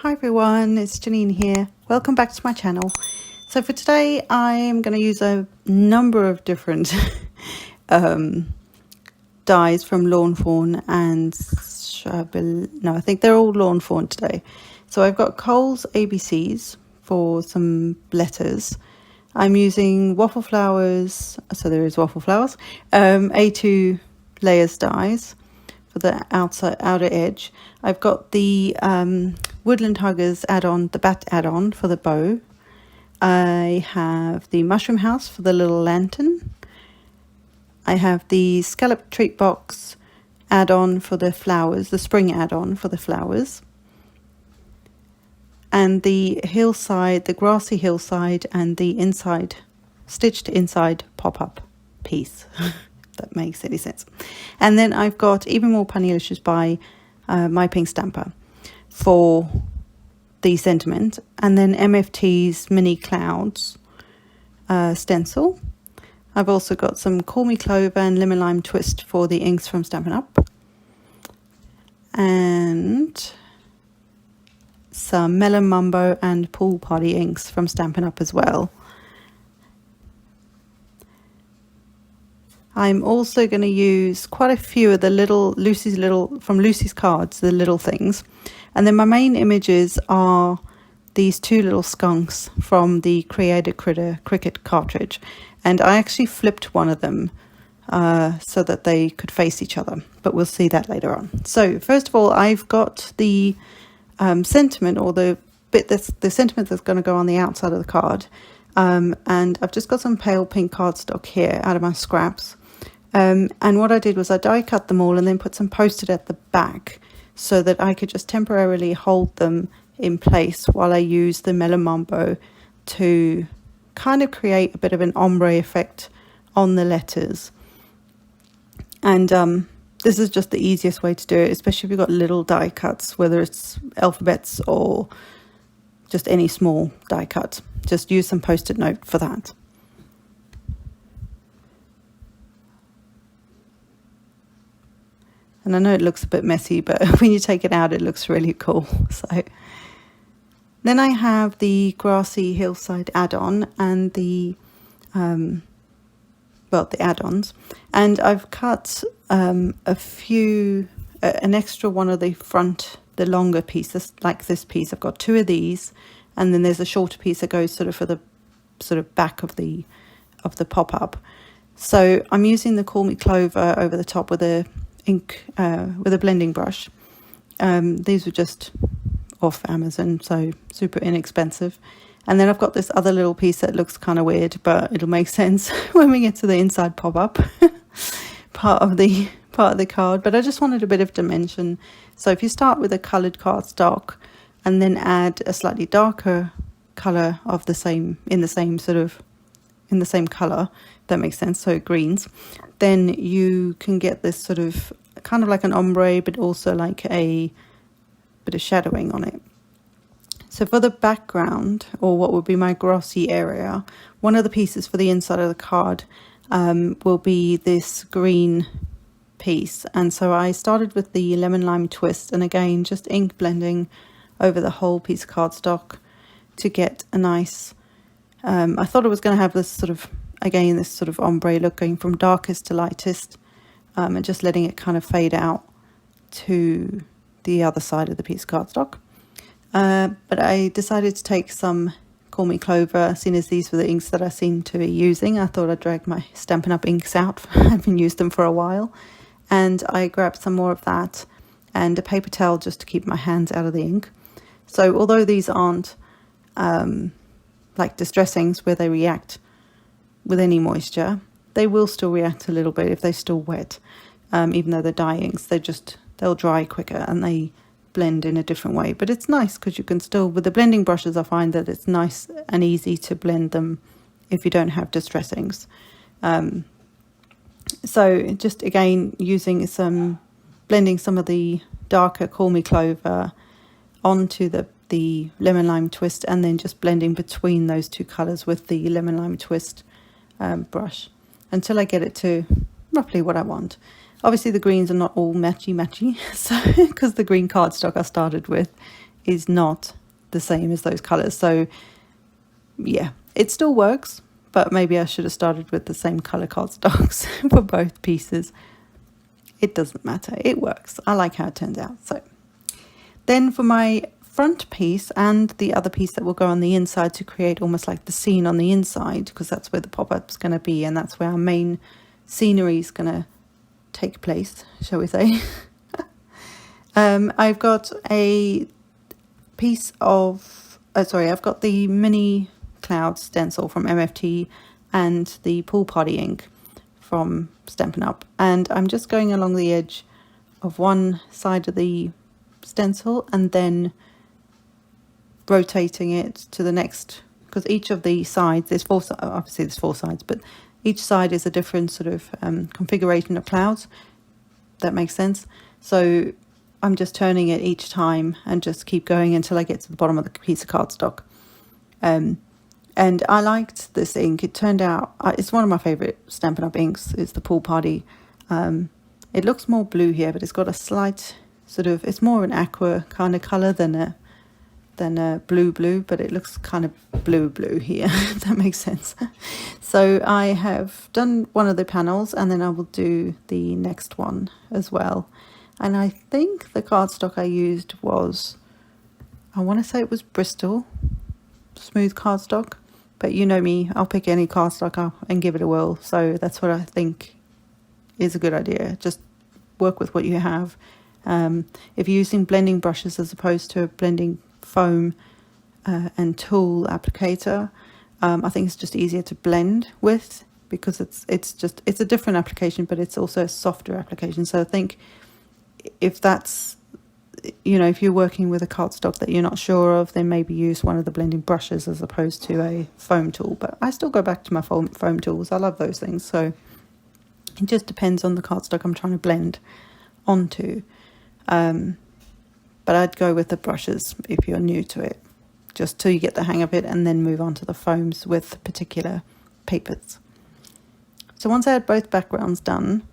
Hi everyone, it's Janine here. Welcome back to my channel. So for today I am going to use a number of different dies from Lawn Fawn and I think they're all Lawn Fawn today. So I've got Cole's ABCs for some letters. I'm using Waffle Flowers, so there is Waffle Flowers, A2 layers dies for the outer edge. I've got the Woodland Huggers add-on, the bat add-on for the bow. I have the Mushroom House for the little lantern. I have the Scallop Treat Box add-on for the flowers, the spring add-on for the flowers. And the hillside, the grassy hillside, and the inside, stitched inside pop-up piece. If that makes any sense. And then I've got Even More Punnylicious by My Pink Stamper for the sentiment, and then MFT's Mini Clouds stencil. I've also got some Call Me Clover and Lemon Lime Twist for the inks from Stampin' Up, and some Melon Mumbo and Pool Party inks from Stampin' Up as well. I'm also going to use quite a few of the from Lucy's cards, the little things. And then my main images are these two little skunks from the Creator Critter Cricut cartridge. And I actually flipped one of them so that they could face each other, but we'll see that later on. So first of all, I've got the sentiment, or the sentiment that's going to go on the outside of the card. And I've just got some pale pink cardstock here out of my scraps. And what I did was I die cut them all and then put some post-it at the back so that I could just temporarily hold them in place while I use the Melon Mumbo to kind of create a bit of an ombre effect on the letters. And this is just the easiest way to do it, especially if you've got little die cuts, whether it's alphabets or just any small die cut. Just use some post-it note for that. And I know it looks a bit messy, but when you take it out, it looks really cool. So then I have the Grassy Hillside add-on and the add-ons. And I've cut an extra one of the front, the longer pieces, like this piece. I've got two of these, and then there's a shorter piece that goes sort of for the back of the pop-up. So I'm using the Call Me Clover over the top with a blending brush. These were just off Amazon, so super inexpensive. And then I've got this other little piece that looks kind of weird, but it'll make sense when we get to the inside pop-up part of the card. But I just wanted a bit of dimension. So if you start with a coloured cardstock and then add a slightly darker colour of the same colour, that makes sense, so greens, then you can get this sort of kind of like an ombre, but also like a bit of shadowing on it. So for the background, or what would be my grassy area, one of the pieces for the inside of the card will be this green piece. And so I started with the Lemon Lime Twist, and again just ink blending over the whole piece of cardstock to get a nice I thought it was going to have this sort of ombre look, going from darkest to lightest, and just letting it kind of fade out to the other side of the piece of cardstock. But I decided to take some Call Me Clover, seeing as these were the inks that I seemed to be using. I thought I'd drag my Stampin' Up inks out. I haven't used them for a while. And I grabbed some more of that and a paper towel just to keep my hands out of the ink. So although these aren't like distress inks where they react with any moisture, they will still react a little bit if they're still wet. Even though they're dye inks, they'll dry quicker and they blend in a different way. But it's nice because you can still, with the blending brushes, I find that it's nice and easy to blend them if you don't have distress inks. So just again blending some of the darker Call Me Clover onto the Lemon Lime Twist, and then just blending between those two colours with the Lemon Lime Twist brush until I get it to roughly what I want. Obviously the greens are not all matchy, so because the green cardstock I started with is not the same as those colors. So yeah, it still works, but maybe I should have started with the same color cardstocks for both pieces. It doesn't matter, it works. I like how it turns out. So then for my front piece and the other piece that will go on the inside to create almost like the scene on the inside, because that's where the pop-up's going to be and that's where our main scenery is going to take place, shall we say. I've got a piece of, I've got the mini cloud stencil from MFT and the pool party ink from Stampin' Up, and I'm just going along the edge of one side of the stencil and then rotating it to the next, because each of the sides, obviously there's 4 sides, but each side is a different sort of configuration of clouds. That makes sense. So I'm just turning it each time and just keep going until I get to the bottom of the piece of cardstock. And I liked this ink. It turned out, it's one of my favorite Stampin' Up inks. It's the Pool Party. It looks more blue here, but it's got a slight sort of, it's more an aqua kind of color than a blue, but it looks kind of blue here, if that makes sense. So I have done one of the panels and then I will do the next one as well. And I think the cardstock I used was, I want to say it was Bristol smooth cardstock, but you know me, I'll pick any cardstock up and give it a whirl. So that's what I think is a good idea. Just work with what you have. If you're using blending brushes as opposed to a blending foam and tool applicator, I think it's just easier to blend with, because it's a different application, but it's also a softer application. So I think if that's, if you're working with a cardstock that you're not sure of, then maybe use one of the blending brushes as opposed to a foam tool. But I still go back to my foam tools. I love those things. So it just depends on the cardstock I'm trying to blend onto. But I'd go with the brushes if you're new to it, just till you get the hang of it, and then move on to the foams with particular papers. So once I had both backgrounds done,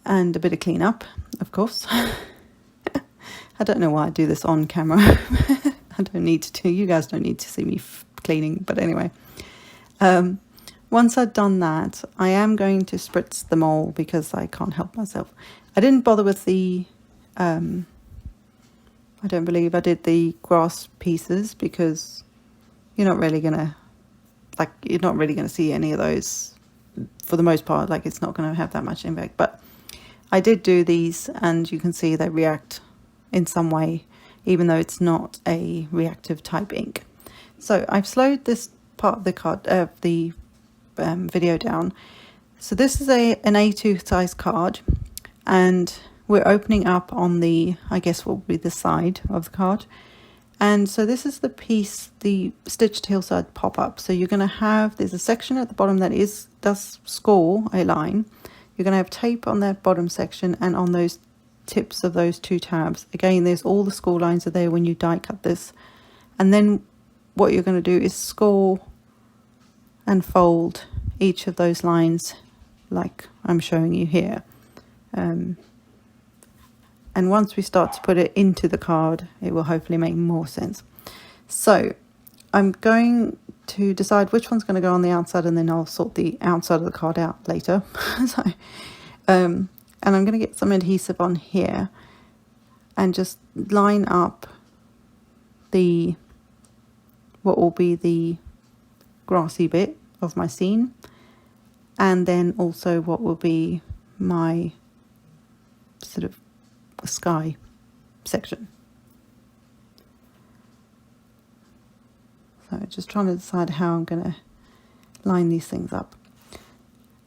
and a bit of cleanup, of course. I don't know why I do this on camera. I don't need to. You guys don't need to see me cleaning, but anyway. Once I've done that, I am going to spritz them all because I can't help myself. I didn't bother with the, I don't believe I did the grass pieces because you're not really going to see any of those for the most part. Like, it's not going to have that much impact, but I did do these and you can see they react in some way, even though it's not a reactive type ink. So I've slowed this part of the video down. So this is an A2 size card, and we're opening up on the, I guess what would be the side of the card. And so this is the piece, the Stitched Hillside pop-up. So you're going to have, there's a section at the bottom that does score a line. You're going to have tape on that bottom section and on those tips of those 2 tabs. Again, there's all the score lines are there when you die cut this. And then what you're going to do is score and fold each of those lines like I'm showing you here. And once we start to put it into the card, it will hopefully make more sense. So I'm going to decide which one's going to go on the outside, and then I'll sort the outside of the card out later. So, and I'm going to get some adhesive on here and just line up what will be the grassy bit of my scene, and then also what will be my sort of sky section. So just trying to decide how I'm going to line these things up.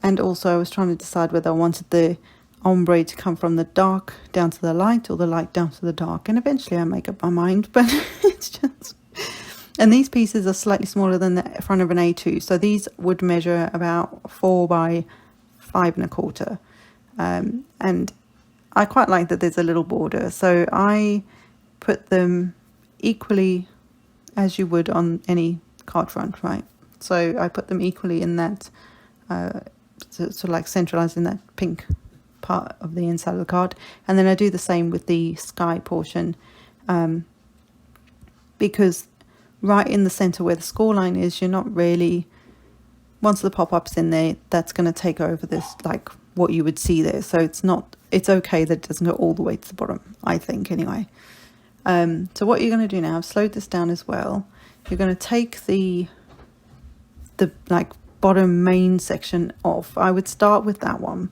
And also I was trying to decide whether I wanted the ombre to come from the dark down to the light or the light down to the dark. And eventually I make up my mind, but it's just... And these pieces are slightly smaller than the front of an A2. So these would measure about 4 by 5 1/4. And I quite like that there's a little border. So I put them equally as you would on any card front, right? So I put them equally in that, sort of like centralized in that pink part of the inside of the card. And then I do the same with the sky portion. because right in the center where the score line is, you're not really, once the pop-up's in there, that's going to take over this, like what you would see there. So it's okay that it doesn't go all the way to the bottom, I think, anyway. So what you're going to do now, I've slowed this down as well. You're going to take the like bottom main section off. I would start with that one.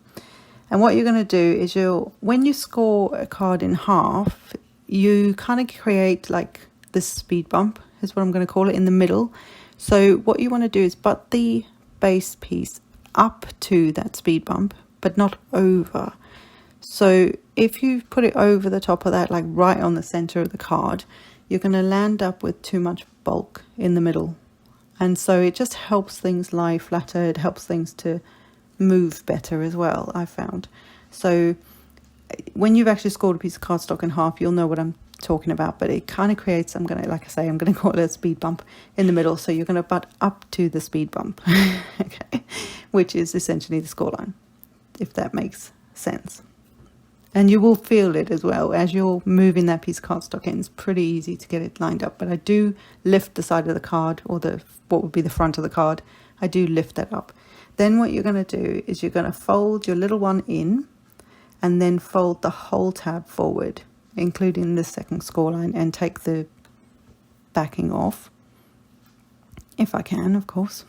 And what you're going to do is when you score a card in half, you kind of create like this speed bump, is what I'm going to call it, in the middle. So what you want to do is butt the base piece up to that speed bump, but not over. So if you put it over the top of that, like right on the center of the card, you're going to land up with too much bulk in the middle. And so it just helps things lie flatter. It helps things to move better as well, I found. So when you've actually scored a piece of cardstock in half, you'll know what I'm talking about, but it kind of creates, I'm going to call it a speed bump in the middle. So you're going to butt up to the speed bump, okay, which is essentially the score line, if that makes sense. And you will feel it as well as you're moving that piece of cardstock in. It's pretty easy to get it lined up, but I do lift the side of the card, or what would be the front of the card. I do lift that up. Then what you're going to do is you're going to fold your little one in, and then fold the whole tab forward, including the second score line, and take the backing off, if I can, of course.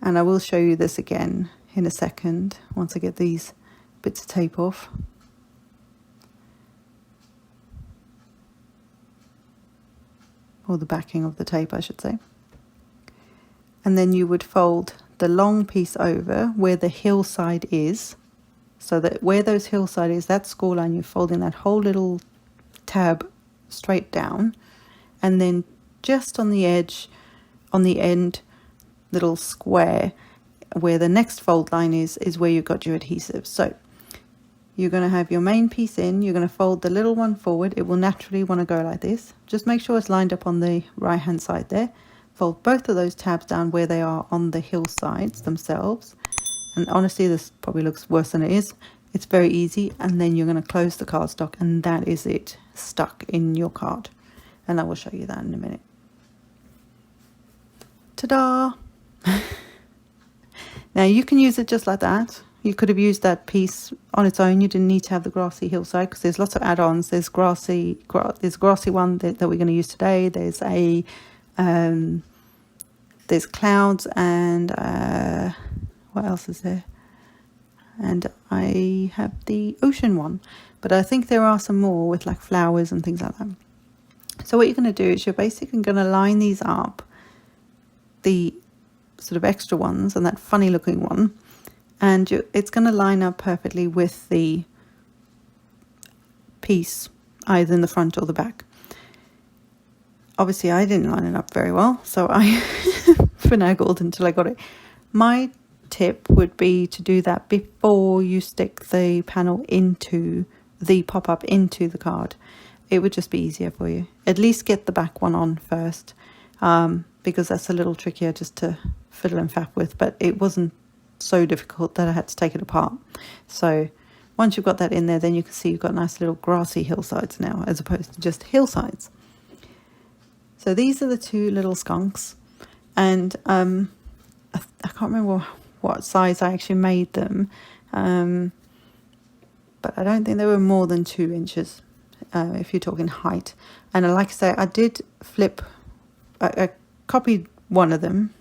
And I will show you this again in a second once I get these bits of tape off. Or the backing of the tape, I should say. And then you would fold the long piece over where the hillside is, so that where those hillside is, that score line, you're folding that whole little tab straight down, and then just on the edge, on the end, little square where the next fold line is where you've got your adhesive. So you're going to have your main piece in, you're going to fold the little one forward. It will naturally want to go like this. Just make sure it's lined up on the right hand side there. Fold both of those tabs down where they are on the hillsides themselves. And honestly, this probably looks worse than it is. It's very easy. And then you're going to close the cardstock, and that is it, stuck in your card. And I will show you that in a minute. Ta-da! Now you can use it just like that. You could have used that piece on its own. You didn't need to have the grassy hillside, because there's lots of add-ons. There's grassy one that we're going to use today. There's there's clouds, and what else is there? And I have the ocean one, but I think there are some more with like flowers and things like that. So what you're going to do is you're basically going to line these up, the sort of extra ones and that funny looking one, and it's going to line up perfectly with the piece either in the front or the back. Obviously I didn't line it up very well, so I finagled until I got it. My tip would be to do that before you stick the panel into the pop-up into the card. It would just be easier for you. At least get the back one on first, because that's a little trickier just to fiddle and faff with, but it wasn't so difficult that I had to take it apart. So once you've got that in there, then you can see you've got nice little grassy hillsides now, as opposed to just hillsides. So these are the two little skunks, and I can't remember what size I actually made them, but I don't think they were more than 2 inches, if you're talking height. And like I say, I did flip, I copied one of them,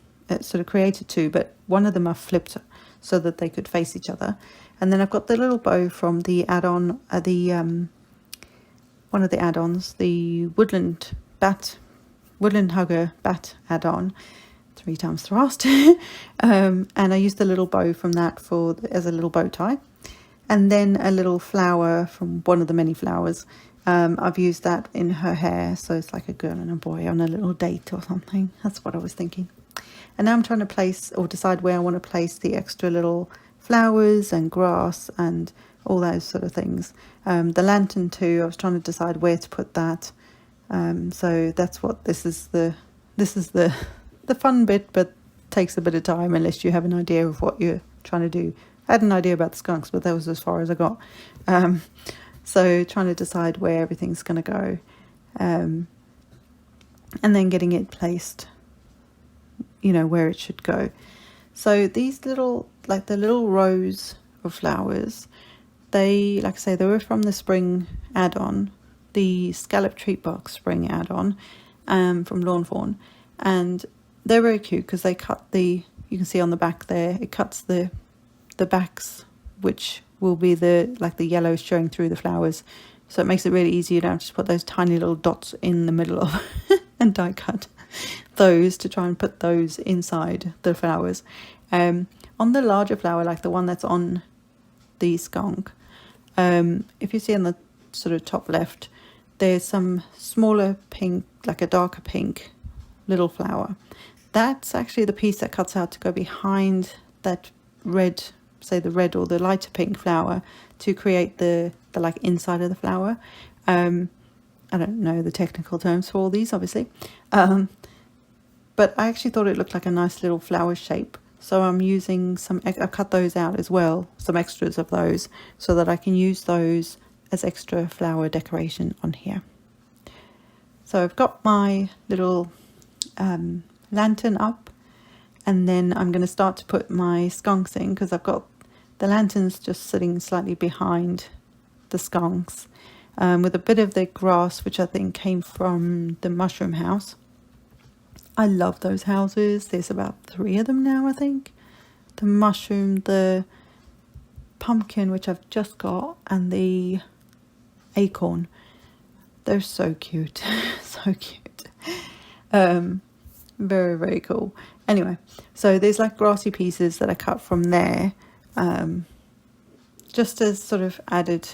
sort of created two, but one of them I flipped so that they could face each other. And then I've got the little bow from the add-on, one of the add-ons, the Woodland Hugger Bat add-on, 3 times thrust. And I used the little bow from that as a little bow tie. And then a little flower from one of the many flowers. I've used that in her hair, so it's like a girl and a boy on a little date or something. That's what I was thinking. And now I'm trying to place or decide where I want to place the extra little flowers and grass and all those sort of things. The lantern too, I was trying to decide where to put that. So that's what this is the fun bit, but takes a bit of time unless you have an idea of what you're trying to do. I had an idea about the skunks, but that was as far as I got. So trying to decide where everything's going to go, and then getting it placed, where it should go. So these little, like the little rows of flowers, they, like I say, they were from the spring add-on, the Scallop Treat Box spring add-on, from Lawn Fawn, and they're very cute because they cut you can see on the back there, it cuts the backs, which will be the yellow showing through the flowers, so it makes it really easy. You don't have to put those tiny little dots in the middle of and die cut those to try and put those inside the flowers. On the larger flower, like the one that's on the skunk, if you see on the sort of top left, there's some smaller pink, like a darker pink little flower. That's actually the piece that cuts out to go behind that red, say the red or the lighter pink flower, to create the like inside of the flower. I don't know the technical terms for all these, obviously, but I actually thought it looked like a nice little flower shape, so I'm using I cut those out as well, some extras of those, so that I can use those as extra flower decoration on here. So I've got my little lantern up, and then I'm going to start to put my skunks in, because I've got the lanterns just sitting slightly behind the skunks, with a bit of the grass, which I think came from the mushroom house. I love those houses. There's about 3 of them now, I think. The mushroom, the pumpkin, which I've just got, and the acorn. They're so cute. So cute. Very, very cool. Anyway, so there's like grassy pieces that I cut from there, just as sort of added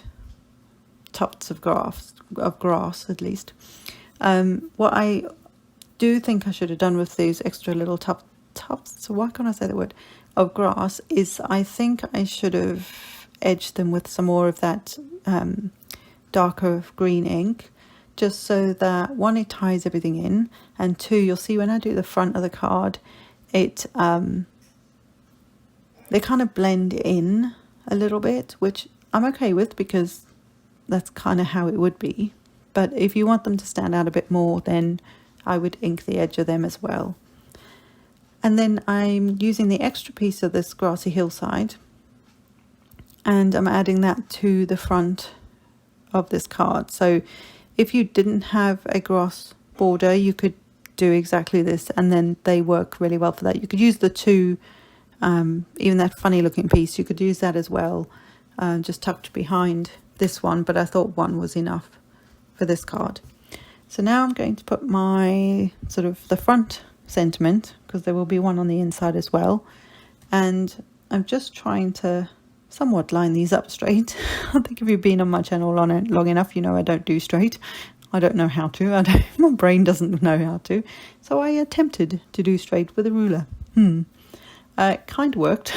tufts of grass at least. What I do think I should have done with these extra little tufts, so why can't I say the word, of grass, is I think I should have edged them with some more of that darker green ink, just so that 1, it ties everything in, and 2, you'll see when I do the front of the card, they kind of blend in a little bit, which I'm okay with because that's kind of how it would be. But if you want them to stand out a bit more, then I would ink the edge of them as well. And then I'm using the extra piece of this grassy hillside, and I'm adding that to the front of this card. So if you didn't have a grass border, you could do exactly this, and then they work really well for that. You could use the 2, even that funny looking piece, you could use that as well, just tucked behind this one, but I thought 1 was enough for this card. So now I'm going to put my sort of the front sentiment, because there will be one on the inside as well, and I'm just trying to somewhat line these up straight. I think if you've been on my channel long enough, you know I don't do straight. I don't know how to. My brain doesn't know how to. So I attempted to do straight with a ruler. It kind of worked,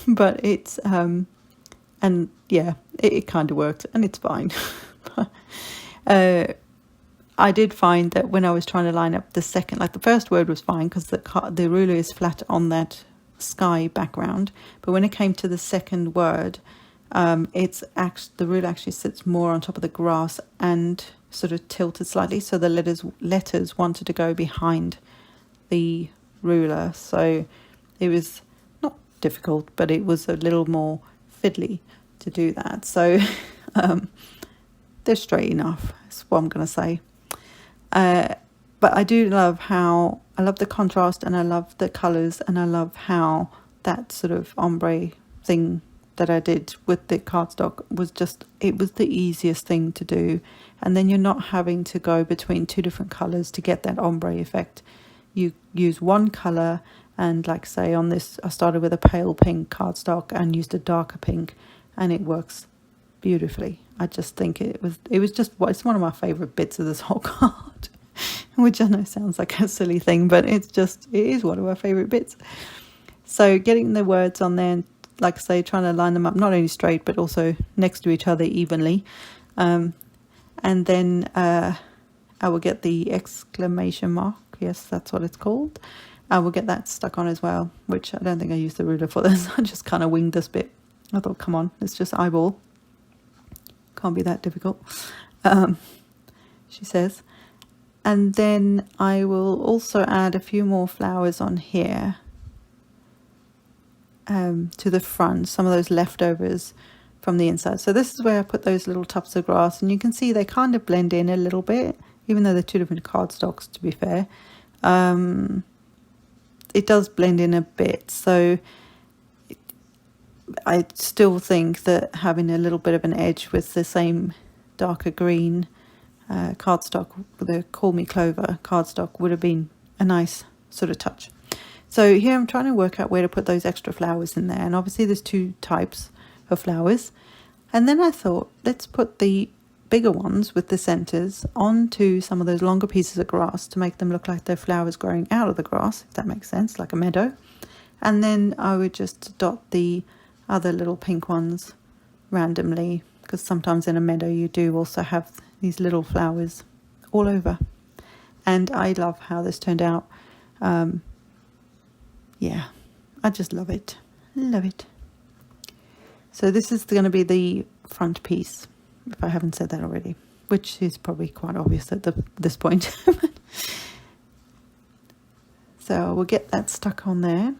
but it's and yeah, it kind of worked, and it's fine. I did find that when I was trying to line up the second, like the first word was fine because the ruler is flat on that sky background, but when it came to the second word, the ruler actually sits more on top of the grass and sort of tilted slightly, so the letters wanted to go behind the ruler, so it was not difficult, but it was a little more fiddly to do that. So they're straight enough, that's what I'm going to say. But I do love I love the contrast, and I love the colours, and I love how that sort of ombre thing that I did with the cardstock it was the easiest thing to do. And then you're not having to go between 2 different colours to get that ombre effect. You use one colour, and like say on this, I started with a pale pink cardstock and used a darker pink, and it works beautifully. I just think it's one of my favourite bits of this whole card, which I know sounds like a silly thing, but it is one of my favourite bits. So getting the words on there, and like I say, trying to line them up not only straight but also next to each other evenly, and then I will get the exclamation mark, yes, that's what it's called, I will get that stuck on as well, which I don't think I used the ruler for this. I just kind of winged this bit. I thought, come on, it's just eyeball. Can't be that difficult, she says. And then I will also add a few more flowers on here to the front, some of those leftovers from the inside. So this is where I put those little tufts of grass, and you can see they kind of blend in a little bit, even though they're two different cardstocks, to be fair. It does blend in a bit, so I still think that having a little bit of an edge with the same darker green cardstock, with the Call Me Clover cardstock, would have been a nice sort of touch. So here I'm trying to work out where to put those extra flowers in there, and obviously there's two types of flowers. And then I thought, let's put the bigger ones with the centers onto some of those longer pieces of grass to make them look like they're flowers growing out of the grass, if that makes sense, like a meadow. And then I would just dot the other little pink ones randomly, because sometimes in a meadow you do also have these little flowers all over. And I love how this turned out. Yeah, I just love it. Love it. So this is going to be the front piece, if I haven't said that already, which is probably quite obvious at this point. So we'll get that stuck on there,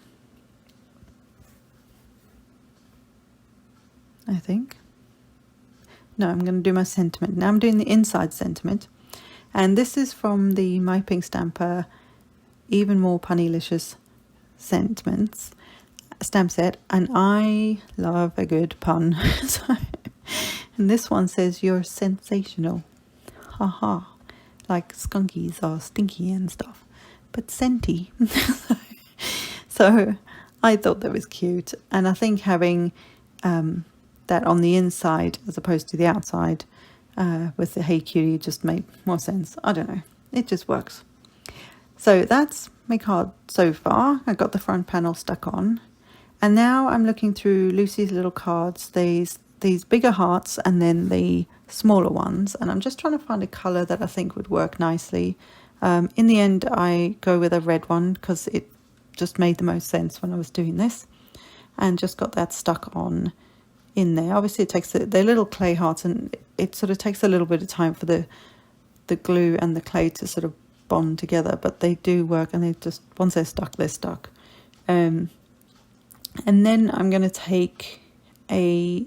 I think. No, I'm going to do my sentiment. Now I'm doing the inside sentiment. And this is from the My Pink Stamper Even More Punnylicious Sentiments stamp set. And I love a good pun. And this one says, "You're sensational." Haha. Like skunkies are stinky and stuff. But scenty. So I thought that was cute. And I think having that on the inside as opposed to the outside with the Hey Cutie just made more sense. I don't know. It just works. So that's my card so far. I got the front panel stuck on. And now I'm looking through Lucy's little cards. These bigger hearts and then the smaller ones. And I'm just trying to find a colour that I think would work nicely. In the end, I go with a red one because it just made the most sense when I was doing this. And just got that stuck on in there. Obviously it takes they're little clay hearts, and it sort of takes a little bit of time for the glue and the clay to sort of bond together, but they do work, and they just, once they're stuck, they're stuck. And then I'm going to take a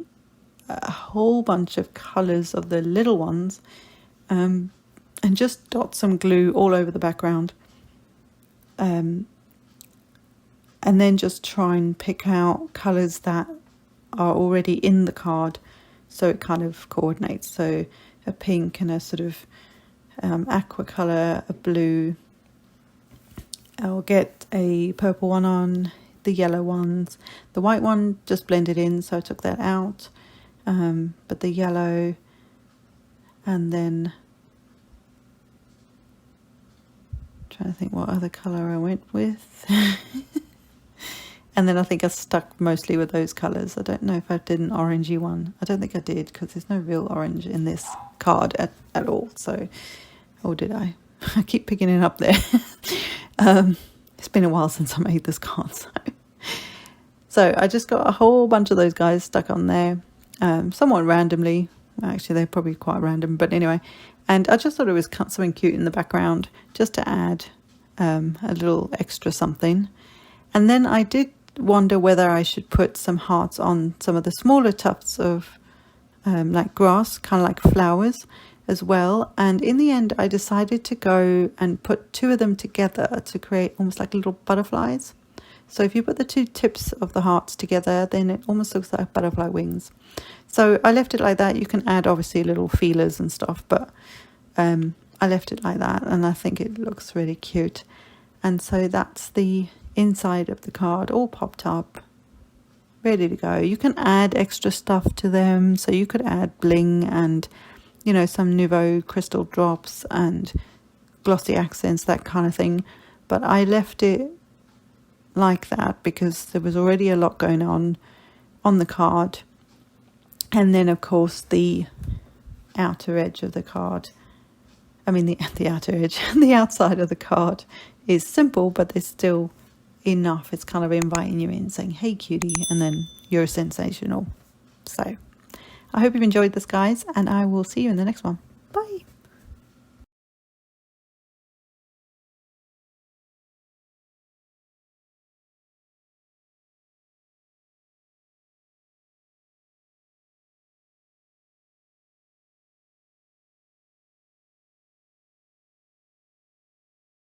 whole bunch of colours of the little ones and just dot some glue all over the background, and then just try and pick out colours that are already in the card, so it kind of coordinates. So a pink and a sort of aqua colour, a blue. I'll get a purple one on, the yellow ones. The white one just blended in, so I took that out. But the yellow, and then trying to think what other colour I went with. And then I think I stuck mostly with those colours. I don't know if I did an orangey one. I don't think I did, because there's no real orange in this card at all. So, or did I? I keep picking it up there. It's been a while since I made this card. So I just got a whole bunch of those guys stuck on there, somewhat randomly. Actually, they're probably quite random, but anyway. And I just thought it was something cute in the background, just to add a little extra something. And then I did wonder whether I should put some hearts on some of the smaller tufts of like grass, kind of like flowers as well. And in the end, I decided to go and put two of them together to create almost like little butterflies. So if you put the two tips of the hearts together, then it almost looks like butterfly wings. So I left it like that. You can add obviously little feelers and stuff, but I left it like that, and I think it looks really cute. And so that's the inside of the card, all popped up, ready to go. You can add extra stuff to them, so you could add bling and, you know, some Nouveau crystal drops and glossy accents, that kind of thing. But I left it like that because there was already a lot going on the card. And then of course the outer edge of the card, I mean the outer edge, the outside of the card is simple, but there's still enough. It's kind of inviting you in, saying, hey cutie, and then you're sensational. So I hope you've enjoyed this, guys, and I will see you in the next one. Bye.